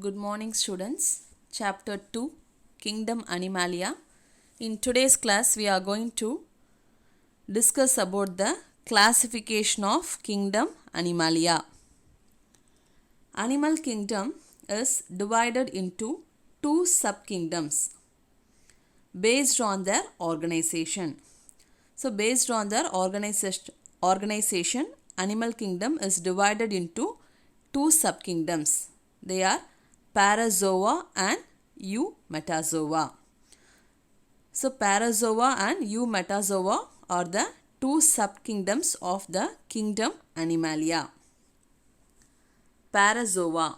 Good morning, students. Chapter 2, Kingdom Animalia. In today's class, we are going to discuss about the classification of Kingdom Animalia. Animal kingdom is divided into two subkingdoms based on their organization. So, based on their organization, animal kingdom is divided into two subkingdoms. They are Parazoa and Eumetazoa. So, Parazoa and Eumetazoa are the two subkingdoms of the kingdom Animalia. Parazoa.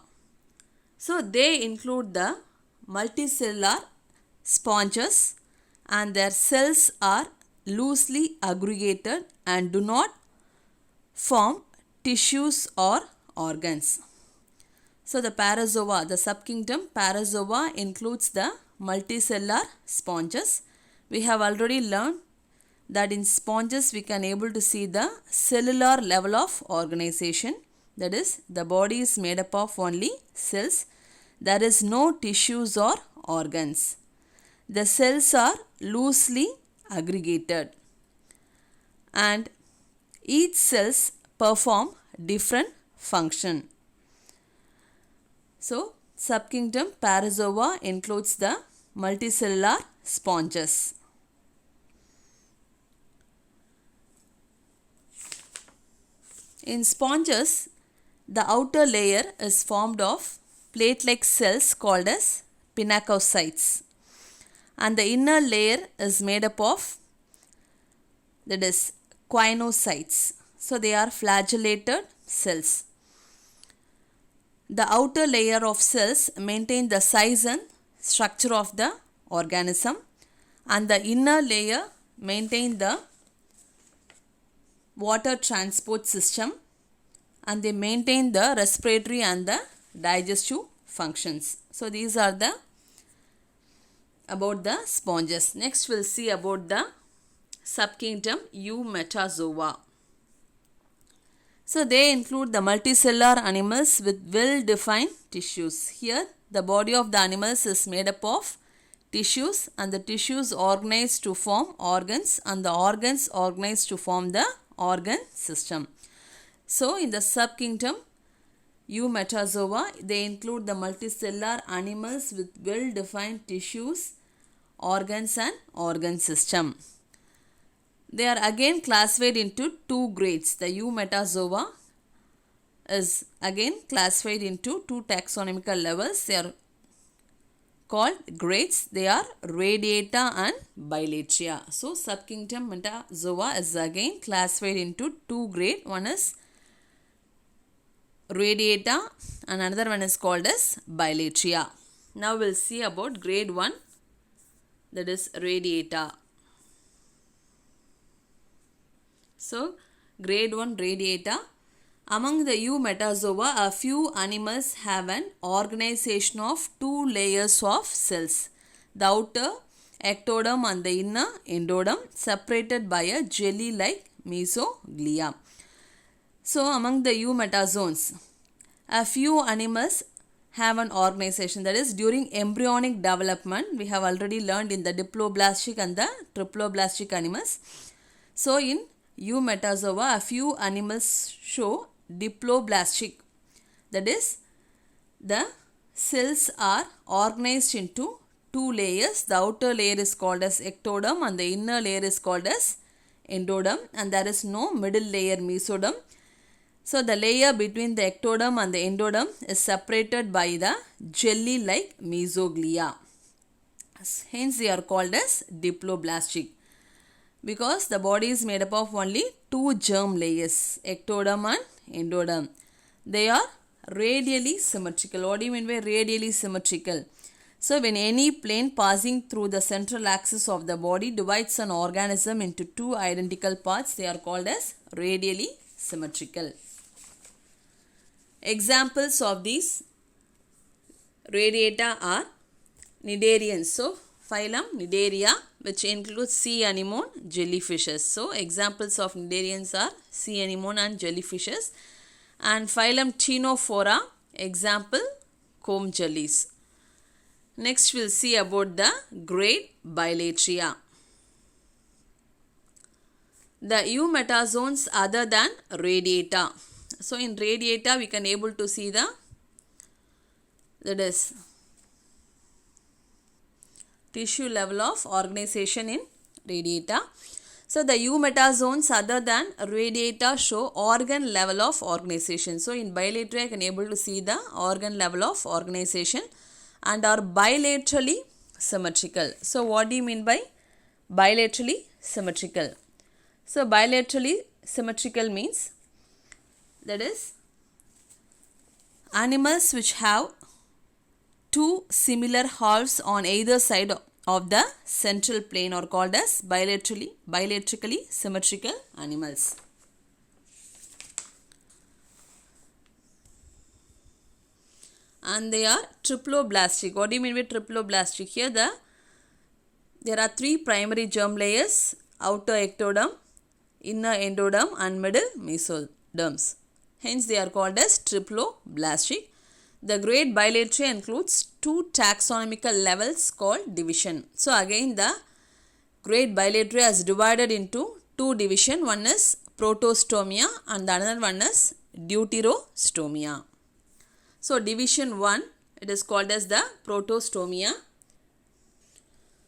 So, they include the multicellular sponges and their cells are loosely aggregated and do not form tissues or organs. So, the Parazoa, the subkingdom Parazoa includes the multicellular sponges. We have already learned that in sponges we can able to see the cellular level of organization. That is, the body is made up of only cells. There is no tissues or organs. The cells are loosely aggregated and each cells perform different function. So, subkingdom Parazoa includes the multicellular sponges. In sponges, the outer layer is formed of plate-like cells called as pinacocytes, and the inner layer is made up of, that is, quinocytes. So, they are flagellated cells. The outer layer of cells maintain the size and structure of the organism, and the inner layer maintain the water transport system, and they maintain the respiratory and the digestive functions. So, these are the about the sponges. Next, we will see about the subkingdom Eumetazoa. So, they include the multicellular animals with well-defined tissues. Here, the body of the animals is made up of tissues, and the tissues organized to form organs, and the organs organized to form the organ system. So, in the subkingdom Eumetazoa, they include the multicellular animals with well-defined tissues, organs and organ system. They are again classified into two grades. The Eumetazoa is again classified into two taxonomical levels. They are called grades. They are Radiata and Bilateria. So, subkingdom Metazoa is again classified into two grades. One is Radiata and another one is called as Bilateria. Now, we will see about grade 1, that is Radiata. So, grade 1 Radiata. Among the Eumetazoa, a few animals have an organization of two layers of cells. The outer ectoderm and the inner endoderm separated by a jelly-like mesoglia. So, among the Eumetazoans, a few animals have an organization, that is, during embryonic development. We have already learned in the diploblastic and the triploblastic animals. So, in Eumetazoa, a few animals show diploblastic, that is, the cells are organized into two layers. The outer layer is called as ectoderm and the inner layer is called as endoderm, and there is no middle layer, mesoderm. So, the layer between the ectoderm and the endoderm is separated by the jelly-like mesoglia. Hence, they are called as diploblastic, because the body is made up of only two germ layers, ectoderm and endoderm. They are radially symmetrical. What do you mean by radially symmetrical? So, when any plane passing through the central axis of the body divides an organism into two identical parts, they are called as radially symmetrical. Examples of these Radiata are Cnidarians. So, phylum Cnidaria, which includes sea anemone, jellyfishes. So, examples of Cnidarians are sea anemone and jellyfishes. And phylum Ctenophora, example comb jellies. Next we'll see about the grade Bilateria. The eumetazoans other than radiata. So in radiata we can able to see that is tissue level of organization in radiata. So the eumetazoans other than radiata show organ level of organization. So in Bilateria I can able to see the organ level of organization and are bilaterally symmetrical. So what do you mean by bilaterally symmetrical? So bilaterally symmetrical means that is animals which have two similar halves on either side of the central plane are called as bilaterally symmetrical animals. And they are triploblastic. What do you mean by triploblastic? Here there are three primary germ layers: outer ectoderm, inner endoderm and middle mesoderms. Hence they are called as triploblastic. The grade Bilateria includes two taxonomical levels called division. So again the grade Bilateria is divided into two division. One is protostomia and the another one is deuterostomia. So division 1, it is called as the protostomia.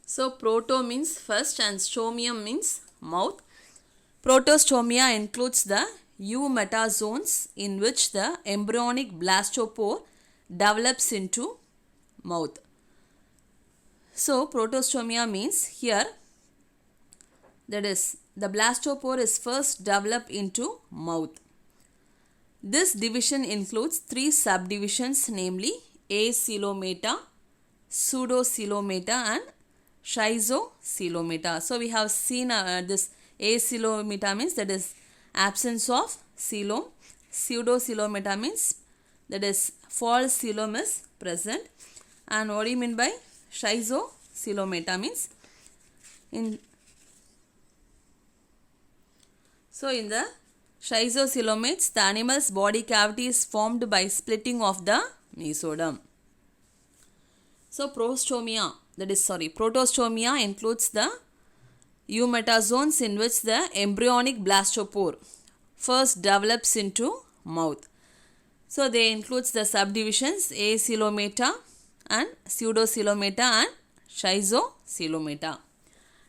So proto means first and stomium means mouth. Protostomia includes the eumetazoans in which the embryonic blastopore develops into mouth. So protostomia means here that is the blastopore is first developed into mouth. This division includes three subdivisions, namely acoelomata, pseudocoelomata and schizocoelomata. So we have seen this acoelomata means that is absence of coelom. Pseudocoelomata means that is false coelom is present. And what do you mean by schizocoelomata means in the schizocoelomates, the animal's body cavity is formed by splitting of the mesoderm. So protostomia includes the eumetazoans in which the embryonic blastopore first develops into mouth. So they includes the subdivisions acoelomata and pseudocoelomata and schizocoelomata.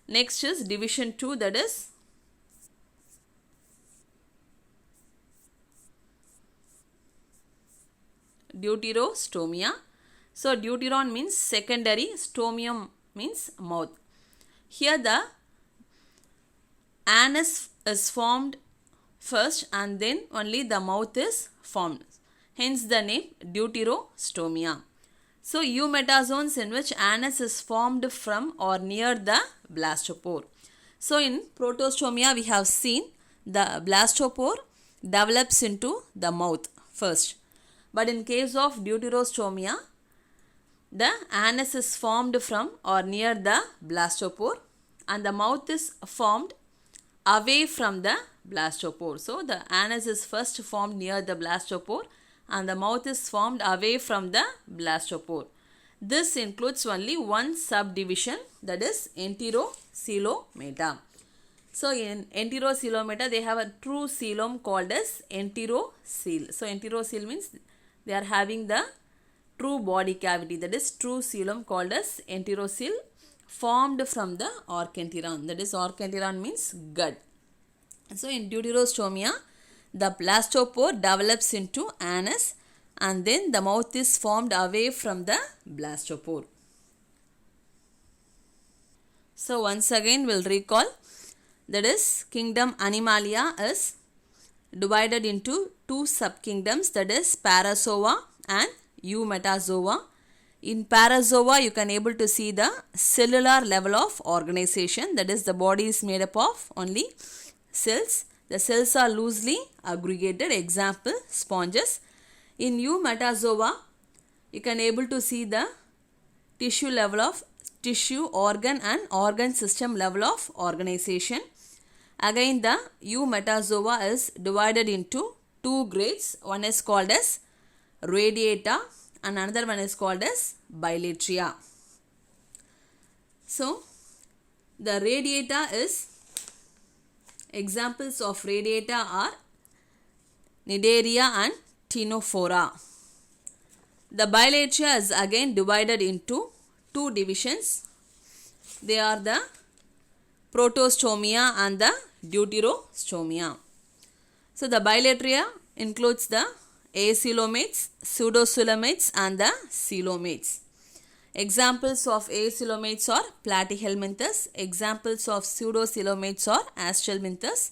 Next is division 2, that is deuterostomia. So deuteron means secondary, stomium means mouth. Here the anus is formed first and then only the mouth is formed. Hence the name deuterostomia. So eumetazoans in which anus is formed from or near the blastopore. So in protostomia we have seen the blastopore develops into the mouth first. But in case of deuterostomia, the anus is formed from or near the blastopore and the mouth is formed away from the blastopore. So the anus is first formed near the blastopore and the mouth is formed away from the blastopore. This includes only one subdivision, that is enterocoelomata. So in enterocoelomata they have a true coelom called as enterocele. So enterocele means they are having the true body cavity, that is true coelom called as enterocele, formed from the archenteron, that is archenteron means gut. So in deuterostomia the blastopore develops into anus and then the mouth is formed away from the blastopore. So once again we'll recall, that is kingdom Animalia is divided into two subkingdoms, that is Parazoa and Eumetazoa. In Parazoa you can able to see the cellular level of organization, that is the body is made up of only cells. The cells are loosely aggregated, example sponges. In Eumetazoa you can able to see the tissue level of tissue, organ and organ system level of organization. Again the Eumetazoa is divided into two grades. One is called as radiata and another one is called as bilateria. So the radiata is, examples of radiata are Cnidaria and Ctenophora. The bilateria is again divided into two divisions. They are the Protostomia and the Deuterostomia. So the bilateria includes the acoelomates, pseudocoelomates and the coelomates. Examples of acoelomates are Platyhelminthes. Examples of pseudocoelomates are Astralminthes.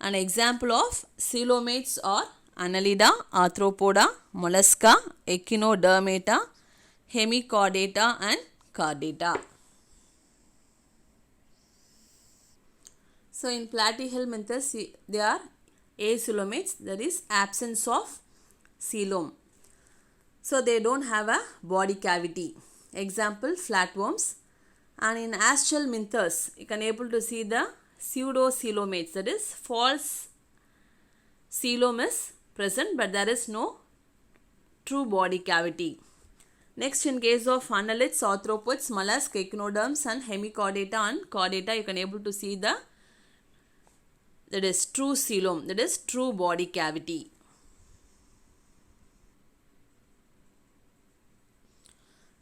An example of coelomates are Annelida, Arthropoda, Mollusca, Echinodermata, Hemichordata and Chordata. So in Platyhelminthes, they are acoelomates, that is absence of coelom. So they don't have a body cavity. Example, flatworms. And in Astralminthes, you can able to see the pseudocoelomates, that is false coelom is present but there is no true body cavity. Next, in case of annelids, arthropods, mollusks, echinoderms and hemichordata and chordata, you can able to see the, that is true coelom, that is true body cavity.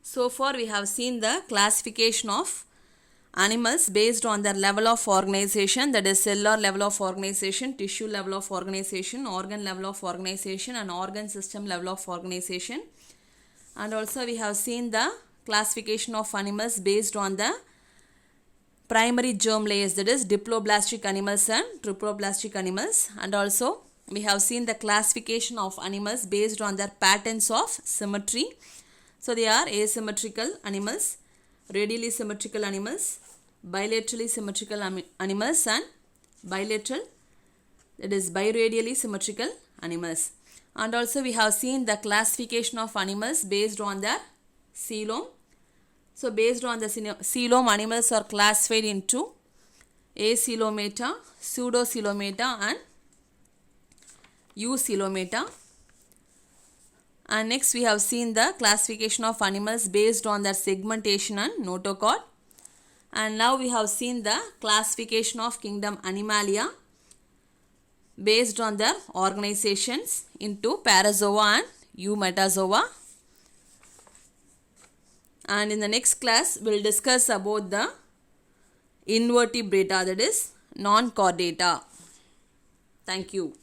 So far we have seen the classification of animals based on their level of organization, that is cellular level of organization, tissue level of organization, organ level of organization and organ system level of organization. And also we have seen the classification of animals based on the primary germ layers, that is diploblastic animals and triploblastic animals. And also we have seen the classification of animals based on their patterns of symmetry. So they are asymmetrical animals, radially symmetrical animals, bilaterally symmetrical animals and bilateral, that is biradially symmetrical animals. And also we have seen the classification of animals based on their coelom. So based on the coelom, animals are classified into acoelomata, pseudocoelomata and eucoelomata. And next we have seen the classification of animals based on their segmentation and notochord. And now we have seen the classification of kingdom Animalia based on their organizations into Parazoa and Eumetazoa. And in the next class we will discuss about the invertebrata, that is non-chordata. Thank you.